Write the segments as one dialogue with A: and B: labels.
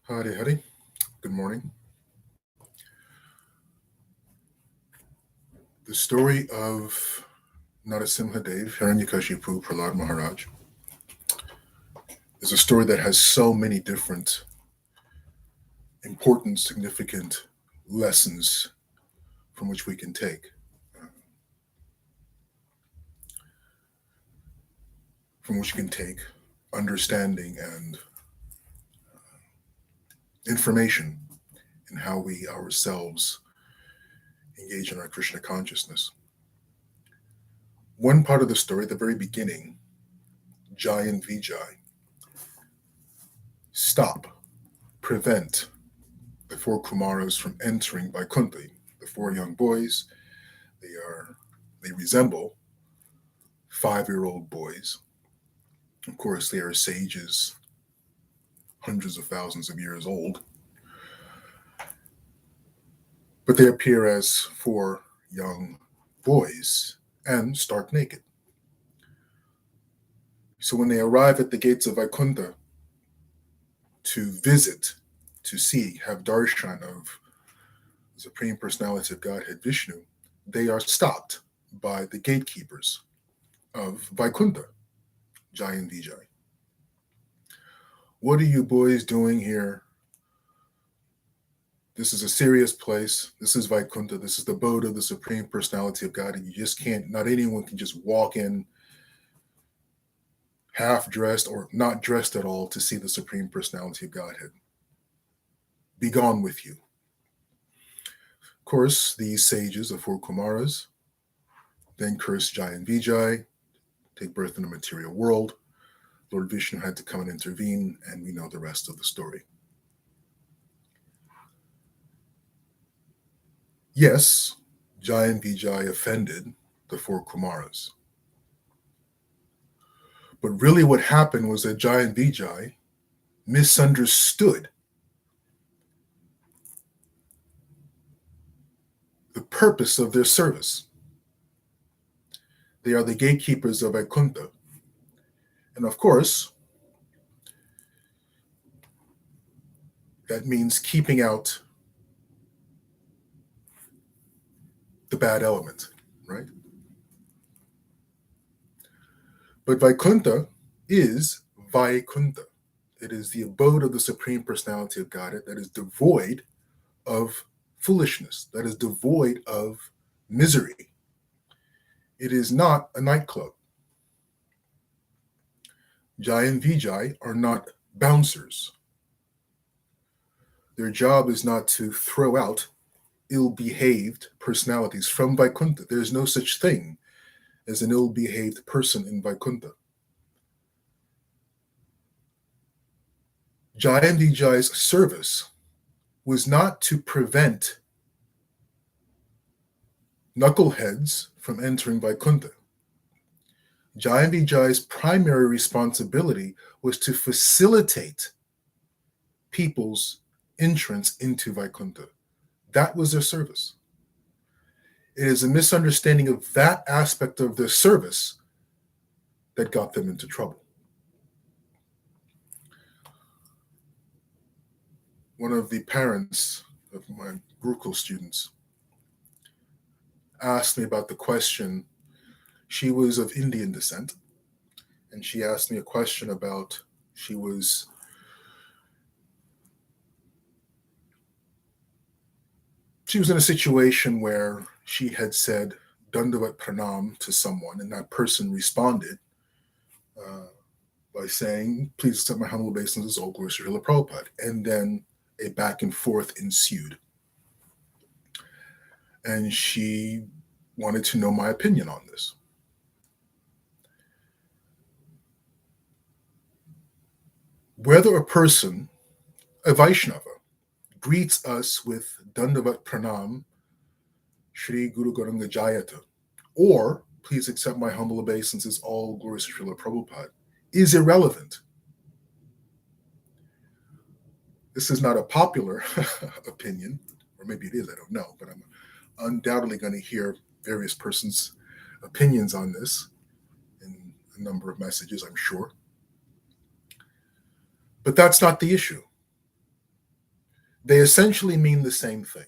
A: Howdy, howdy. Good morning. The story of Narasimhadev, Hiranyakashipu Prahlad Maharaj, is a story that has so many different important, significant lessons from which we can take, from which we can take understanding and information in how we ourselves engage in our Krishna consciousness. One part of the story, at the very beginning, Jai and Vijay stop, prevent the four Kumaras from entering Vaikuntha. The four young boys, they resemble 5-year-old boys. Of course, they are sages, hundreds of thousands of years old. But they appear as four young boys and stark naked. So when they arrive at the gates of Vaikuntha to visit, to see, have darshan of the Supreme Personality of Godhead Vishnu, they are stopped by the gatekeepers of Vaikuntha, Jai and Vijay. What are you boys doing here? This is a serious place. This is Vaikuntha. This is the abode of the Supreme Personality of God. And you just can't, not anyone can just walk in half dressed or not dressed at all to see the Supreme Personality of Godhead. Be gone with you. Of course, these sages, the four Kumaras, then curse Jai and Vijay, take birth in the material world. Lord Vishnu had to come and intervene, and we know the rest of the story. Yes, Jai and Vijay offended the four Kumaras. But really what happened was that Jai and Vijay misunderstood the purpose of their service. They are the gatekeepers of Vaikuntha. And of course, that means keeping out the bad element, right? But Vaikuntha is Vaikuntha. It is the abode of the Supreme Personality of Godhead that is devoid of foolishness, that is devoid of misery. It is not a nightclub. Jai and Vijay are not bouncers. Their job is not to throw out ill-behaved personalities from Vaikuntha. There is no such thing as an ill-behaved person in Vaikuntha. Jai and Vijay's service was not to prevent knuckleheads from entering Vaikuntha. Jai and Vijay's primary responsibility was to facilitate people's entrance into Vaikuntha. That was their service. It is a misunderstanding of that aspect of their service that got them into trouble. One of the parents of my Gurukul students asked me about the question. She was of Indian descent, and she asked me a question about she was in a situation where she had said Dandavat Pranam to someone, and that person responded by saying, "Please accept my humble obeisances, all glory to Srila Prabhupada." And then a back and forth ensued. And she wanted to know my opinion on this. Whether a person, a Vaishnava, greets us with Dandavat Pranam, Shri Guru Gauranga Jayata, or please accept my humble obeisances, all glory to Srila Prabhupada, is irrelevant. This is not a popular opinion, or maybe it is, I don't know, but I'm undoubtedly going to hear various persons' opinions on this in a number of messages, I'm sure. But that's not the issue. They essentially mean the same thing,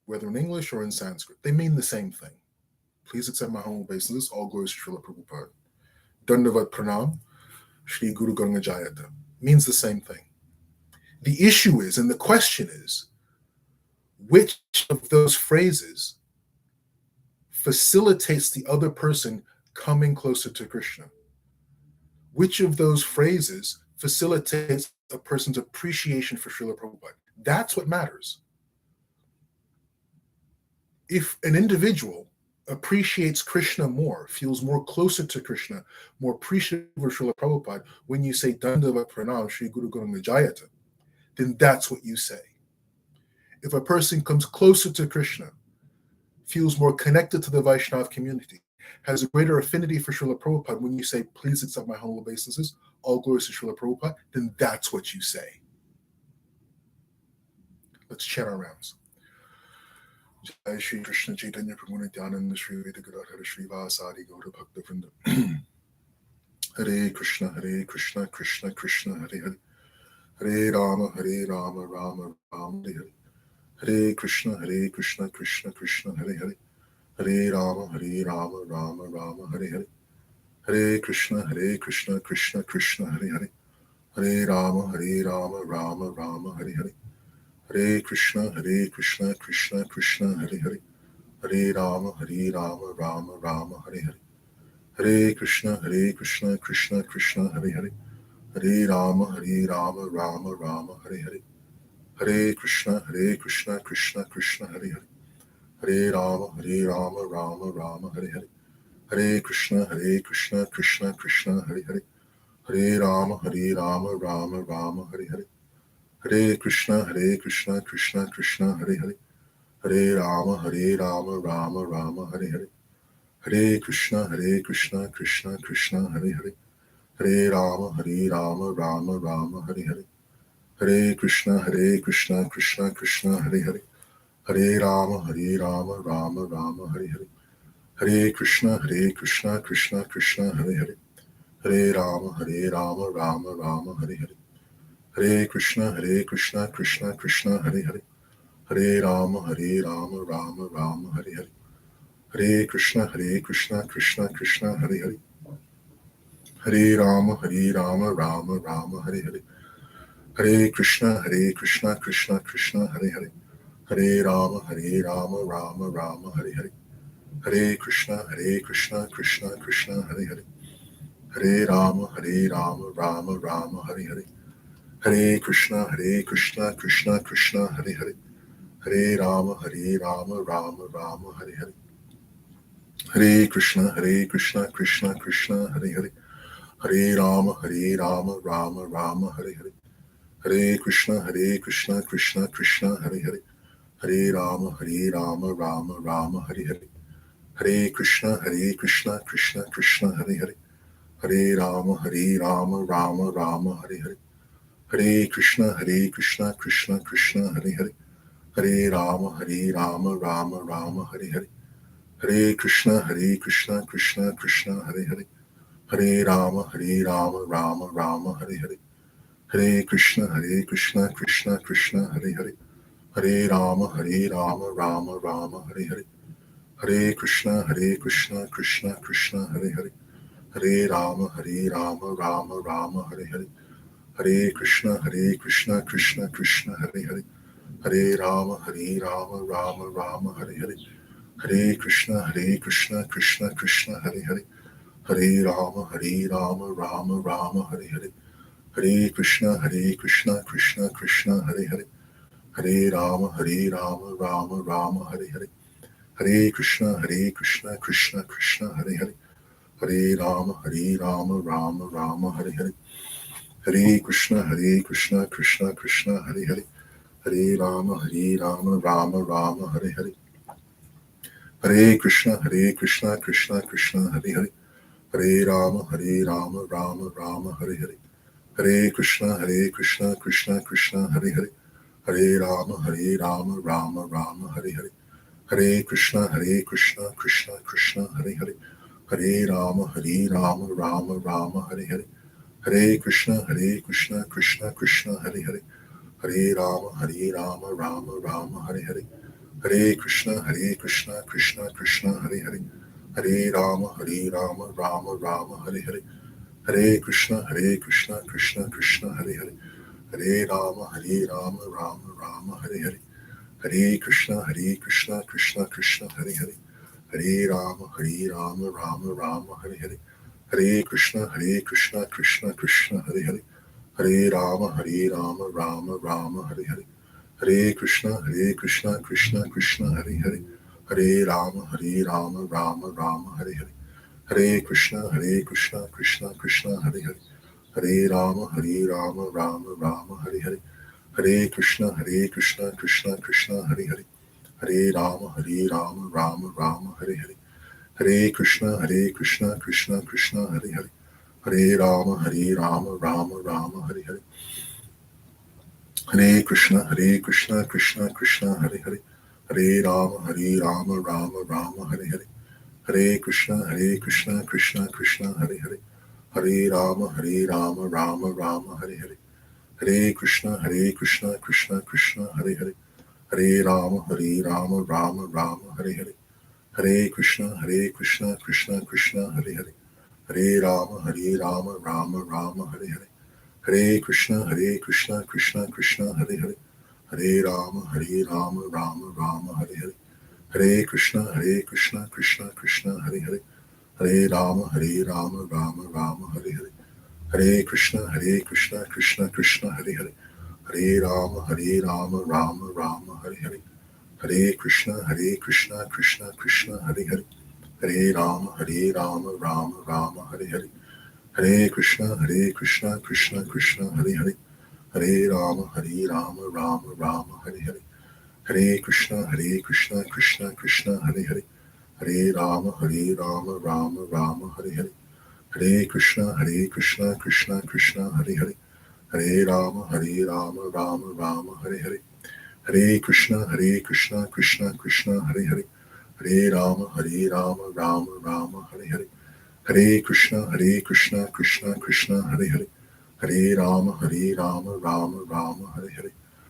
A: whether in English or in Sanskrit. They mean the same thing. Please accept my humble obeisances. All glories to Srila Prabhupada. Dandavat Pranam, Shri Guru Ganga Jayata. Means the same thing. The issue is, and the question is, which of those phrases facilitates the other person coming closer to Krishna? Which of those phrases facilitates a person's appreciation for Srila Prabhupada? That's what matters. If an individual appreciates Krishna more, feels more closer to Krishna, more appreciative of Srila Prabhupada, when you say Dandavat Pranam Shri Guru Ganga Jayata, then that's what you say. If a person comes closer to Krishna, feels more connected to the Vaishnava community, has a greater affinity for Srila Prabhupada, when you say, please accept my humble obeisances, all glories to Srila Prabhupada, then that's what you say. Let's chant our rounds. Jai Shri Krishna Chaitanya Prabhu Nityananda Shri Veda Gadadhara Shri Vasadi Gaura Bhakta Vrinda. Hare Krishna Krishna Krishna Hare Hare. Hare Rama Rama Rama Hare Hare. Hare Krishna Krishna Krishna Hare Hare. Hare Rama Rama Rama Hare Hare. Hare Krishna Krishna Krishna Hare Hare. Hare Rama Rama Rama Hare Hare. Hare Krishna Krishna Krishna Hare Hare. Hare Rama Rama Rama Hare Hare. Hare Krishna Krishna Krishna Hare Hare. Hare Rama Rama Rama Hare Hare. Hare Krishna Krishna Krishna Hare Hare. Hare Rama Rama Rama Hare Hare. Hare Krishna Krishna Krishna Hare Hare. Hare Rama Rama Rama Hare Hare. Hare Krishna Krishna Krishna Hare Hare. Hare Rama Rama Rama Hare Hare. Hare Krishna Krishna Krishna Hare Hare. Hare Rama Rama Rama Hare Hare. Hare Krishna Krishna Krishna Hare Hare. Hare Rama Rama Rama Hare Hare. Hare Krishna Krishna Krishna Hare Hare. Hare Rama Rama Rama Hare Hare. Hare Krishna Krishna Krishna Hare Hare. Hare Rama Rama Rama Hare Hare. Hare Krishna Krishna Krishna Hare Hare. Hare Rama Rama Rama Hare Hare. Hare Krishna Krishna Krishna Hare Hare. Hare Rama Rama Rama Hare Hare. Hare Krishna Krishna Krishna Hare Hare. Hare Rama Rama Rama Hare Hare. Hare Krishna Krishna Krishna Hare Hare. Hare Rama Rama Rama Hare Hare. Hare Krishna Krishna Krishna Hare Hare. Hare Rama Rama Rama Hare Hare. Hare Krishna Krishna Krishna Hare Hare. Hare Rama Rama Rama Hare Hare. Hare Krishna Krishna Krishna Hare Hare. Hare Rama Rama Rama Hare Hare. Hare Krishna Krishna Krishna Hare Hare. Hare Rama Rama Rama Hare Hare. Hare Krishna Krishna Krishna Hare Hare. Hare Rama Rama Rama Hare Hare. Hare Krishna Krishna Krishna Hare Hare. Hare Rama Rama Rama Hare Hare. Hare Krishna Krishna Krishna Hare Hare. Hare Rama Rama Rama Hare Hare. Hare Krishna Krishna Krishna Hare Hare. Hare Rama Rama Rama Hare Hare. Hare Krishna Krishna Krishna Hare Hare. Hare Rama Rama Rama Hare Hare. Hare Krishna Krishna Krishna Hare Hare. Hare Rama Rama Rama Hare Hare. Hare Krishna Krishna Krishna Hare Hare. Hare Rama Rama Rama Hare Hare. Hare Krishna Krishna Krishna Hare Hare. Hare Rama Rama Rama Hare Hare. Hare Krishna Krishna Krishna Hare Hare. Hare Rama Rama Rama Hare Hare. Hare Krishna Krishna Krishna Hare Hare. Hare Rama Rama Rama Hare Hare. Hare Krishna Krishna Krishna Hare Hare. Hare Rama Rama Rama Hare Hare. Hare Krishna Krishna Krishna Hare Hare. Hare Rama, Rama Rama, Hare Hare. Hare Krishna, Krishna Krishna, Hare Hare. Hare Rama, Rama Rama, Hare Hare. Hare Krishna, Krishna Krishna, Hare Hare. Hare Rama, Rama Rama, Hare Hare. Hare Krishna, Krishna Krishna, Hare Hare. Hare Rama, Rama Rama, Hare Hare. Hare Krishna, Krishna Krishna, Hare Hare. Hare Rama, Rama Rama, Hare Hare. Hare Krishna, Krishna Krishna, Hare Hare. Hare Rama, Rama Rama, Hare Hare. Hare Krishna, Krishna Krishna, Hare Hare. Hare Rama, Rama Rama, Hare Hare. Hare Krishna, Krishna Krishna, Hare Hare. Hare Rama, Rama Rama, Hare Hare. Hare Krishna, Krishna Krishna, Hare Hare. Hare Rama, Rama Rama, Hare Hare. Hare Krishna, Krishna Krishna, Hare Hare. Hare Rama, Rama Rama, Hare Hare. Hare Krishna, Krishna Krishna, Hare Hare. Hare Rama, Rama Rama, Hare Hare. Hare Krishna, Krishna Krishna, Hare Hare. Hare Rama, Rama Rama, Hare Hare. Hare Krishna, Krishna Krishna, Hare Hare. Hare Rama, Rama Rama, Hare Hare. Hare Krishna, Krishna Krishna, Hare Hare. Hare Rama, Rama Rama, Hare Hare. Hare Krishna, Krishna Krishna, Hare Hare. Hare Rama, Rama Rama, Hare Hare. Hare Krishna, Krishna Krishna, Hare Hare. Hare Rama, Rama Rama, Hare Hare. Hare Krishna, Krishna Krishna, Hare Hare. Hare Rama, Rama Rama, Hare Hare. Hare Krishna, Krishna Krishna, Hare Hare. Hare Rama, Rama Rama, Hare Hare. Hare Krishna, Krishna Krishna, Hare Hare. Hare Rama, Rama Rama, Hare Hare. Hare Krishna, Krishna Krishna, Hare Hare. Hare Rama, Rama Rama, Hare Hare. Hare Krishna, Krishna Krishna, Hare Hare. Hare Rama, Rama Rama, Hare Hare. Hare Krishna, Krishna Krishna, Hare Hare. Hare Rama, Rama Rama, Hare Hare. Hare Krishna, Krishna Krishna, Hare Hare. Hare Rama, Rama Rama, Hare Hare. Hare Krishna, Krishna Krishna, Hare Hare. Hare Rama, Rama Rama, Hare Hare. Hare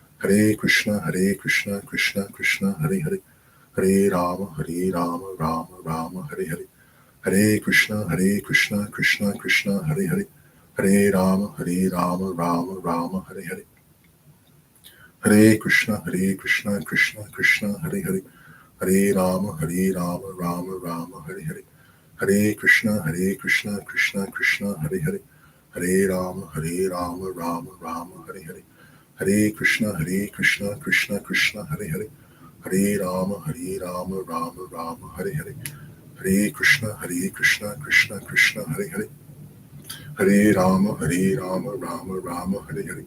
A: Krishna, Krishna Krishna, Hare Hare. Hare Rama, Rama Rama, Hare Hare. Hare Krishna, Krishna Krishna, Hare Hare. Hare Rama, Rama Rama, Hare Hare. Hare Krishna, Krishna Krishna, Hare Hare. Hare Rama, Rama Rama, Hare Hare. Hare Krishna, Krishna Krishna, Hare Hare. Hare Rama, Rama Rama, Hare Hare.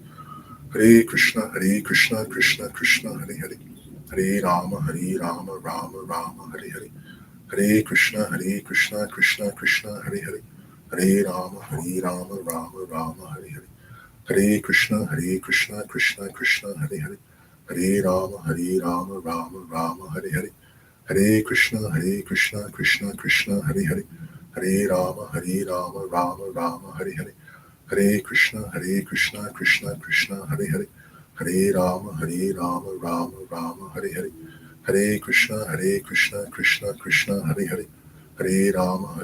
A: Hare Krishna, Krishna Krishna, Hare Hare. Hare Rama, Rama Rama, Hare Hare. Hare Krishna, Krishna Krishna, Hare Hare. Hare Rama, Rama Rama, Hare Hare. Hare Krishna, Krishna Krishna, Hare Hare. Hare Rama, Rama Rama, Hare Hare. Hare Krishna, Krishna Krishna, Hare Hare. Hare Rama, Rama Rama, Hare Hare. Hare Krishna, Krishna Krishna, Hare Hare. Hare Rama, Rama Rama, Hare Hare. Hare Krishna, Krishna Krishna, Hare Hare. Hare Rama,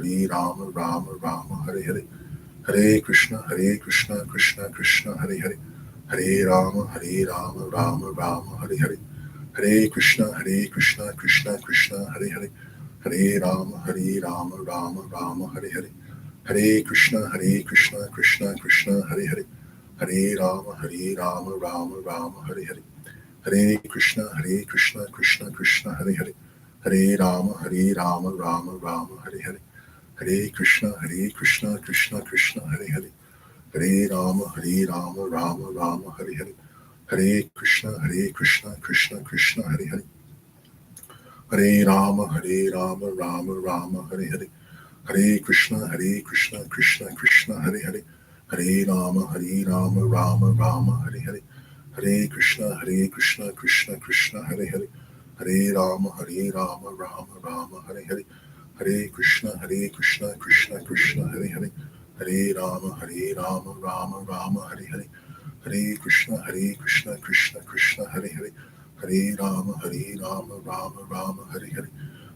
A: Rama Rama, Hare Hare. Hare Krishna, Krishna Krishna, Hare Hare. Hare Rama, Rama Rama, Hare Hare. Hare Krishna, Krishna Krishna, Hare Hare. Hare Rama, Rama Rama, Hare Hare. Hare Krishna, Krishna Krishna, Hare Hare. Hare Rama, Rama Rama, Hare Hare. Hare Krishna, Krishna Krishna, Hare Hare. Hare Rama, Rama Rama, Hare Hare. Hare Krishna, Krishna Krishna, Hare Hare. Hare Rama, Rama Rama, Hare Hare. Hare Krishna, Krishna Krishna, Hare Hare. Hare Rama, Rama Rama, Hare Hare. Hare Krishna, Krishna Krishna, Hare Hare. Hare Rama, Rama Rama, Hare Hare. Hare Krishna, Krishna Krishna, Hare Hare. Hare Rama, Rama Rama, Hare Hare. Hare Krishna, Krishna Krishna, Hare Hare. Hare Rama, Rama Rama, Hare Hare. Hare Krishna, Krishna Krishna, Hare Rama, Rama Rama, Hare.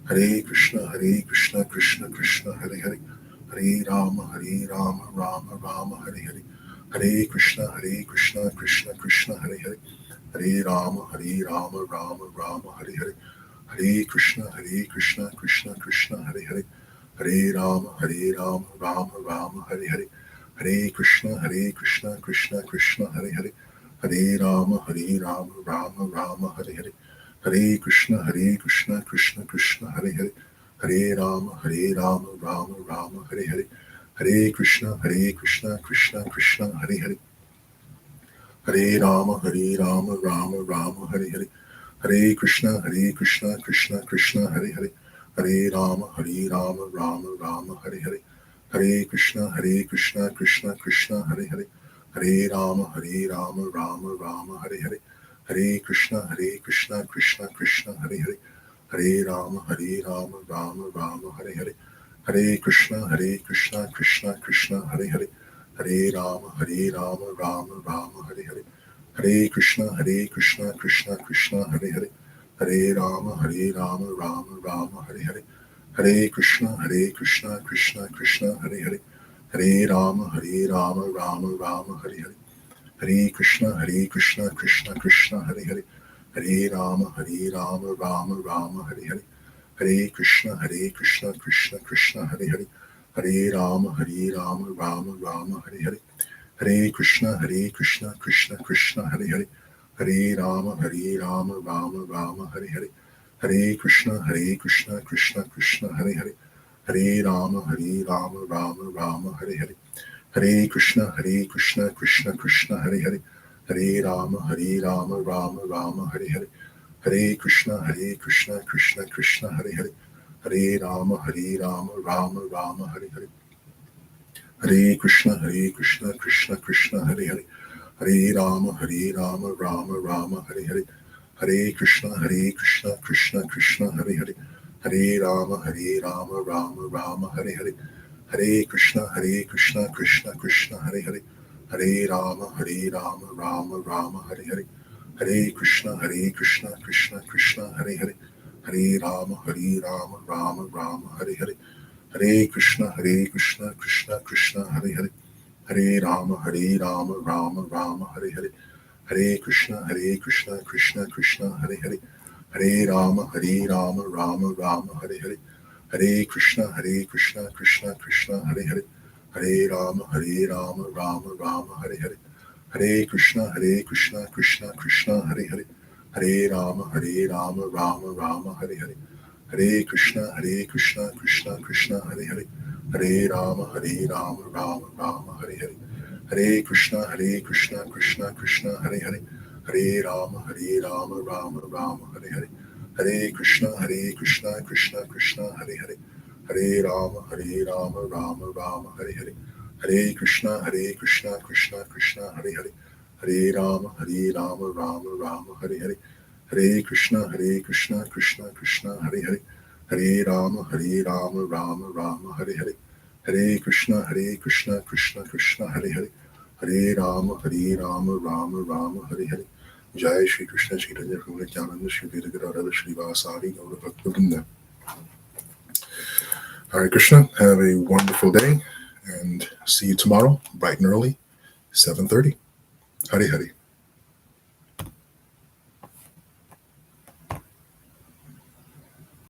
A: Hare Krishna, Krishna Krishna, Hare Rama, Rama Rama, Hare. Hare Krishna, Krishna Krishna, Hare Rama, Rama Rama, Hare. Hare Krishna, Krishna Krishna, Hare Rama, Rama Rama, Hare. Hare Krishna, Krishna Krishna, Hare Rama, Rama Rama, Hare. Hare Krishna, Krishna Krishna, Hare Rama, Rama Rama, Hare. Hare Krishna, Krishna Krishna, Hare Rama, Rama Rama, Hare. Hare Krishna, Krishna Krishna, Hare Rama, Rama Rama, Hare. Hare Krishna, Krishna Krishna, Hare Rama, Rama Rama, Hare. Hare Krishna, Krishna Krishna, Hare Rama, Rama Rama, Hare. Hare Krishna, Krishna Krishna, Hare Rama, Rama Rama, Hare. Hare Krishna, Krishna Krishna, Hare Rama, Rama Rama, Hare. Hare Krishna, Krishna Krishna, Hare Rama, Rama Rama, Hare. Hare Krishna, Krishna Krishna, Hare Rama, Rama Rama, Hare. Hare Krishna, Krishna Krishna, Hare Rama, Rama Rama, Hare. Hare Krishna, Krishna Krishna, Hare Rama, Rama Rama, Hare. Hare Krishna, Krishna Krishna, Hare Rama, Rama Rama, Hare. Hare Krishna, Krishna Krishna, Hare Rama, Rama Rama, Hare. Hare Krishna, Krishna Krishna, Hare Rama, Rama Rama, Hare. Hare Krishna, Krishna Krishna, Hare Rama, Rama Rama, Hare. Hare Krishna, Krishna Krishna, Hare Rama, Rama Rama, Hare. Hare Krishna, Krishna Krishna, Hare Rama, Rama Rama, Hare. Hare Krishna, Krishna Krishna, Hare Rama, Rama Rama, Hare. Hare Krishna, Krishna Krishna, Hare Rama, Rama Rama, Hare. Hare Krishna, Krishna Krishna, Hare Rama, Rama Rama, Hare. Hare Krishna, Krishna Krishna, Hare Rama, Rama Rama, Hare. Hare Krishna, Krishna Krishna, Hare Rama, Rama Rama, Hare. Hare Krishna, Krishna Krishna, Hare Rama, Rama Rama, Hare. Hare Krishna, Krishna Krishna, Hare Rama, Rama Rama, Hare. Hare Krishna, Krishna Krishna, Hare Rama, Rama Rama, Hare. Hare Krishna, Krishna Krishna, Hare Rama, Rama Rama, Hare. Hare Krishna, Krishna Krishna, Hare Rama, Rama Rama, Hare. Hare Krishna, Krishna Krishna, Hare Rama, Rama Rama, Hare. Jai Shri Krishna Chaitanya Prabhu Nityananda Shri Advaita Gadadhara Shri Vasari Gaura Bhakta. Hare Krishna, have a wonderful day and see you tomorrow, bright and early, 7:30. Hare Hare.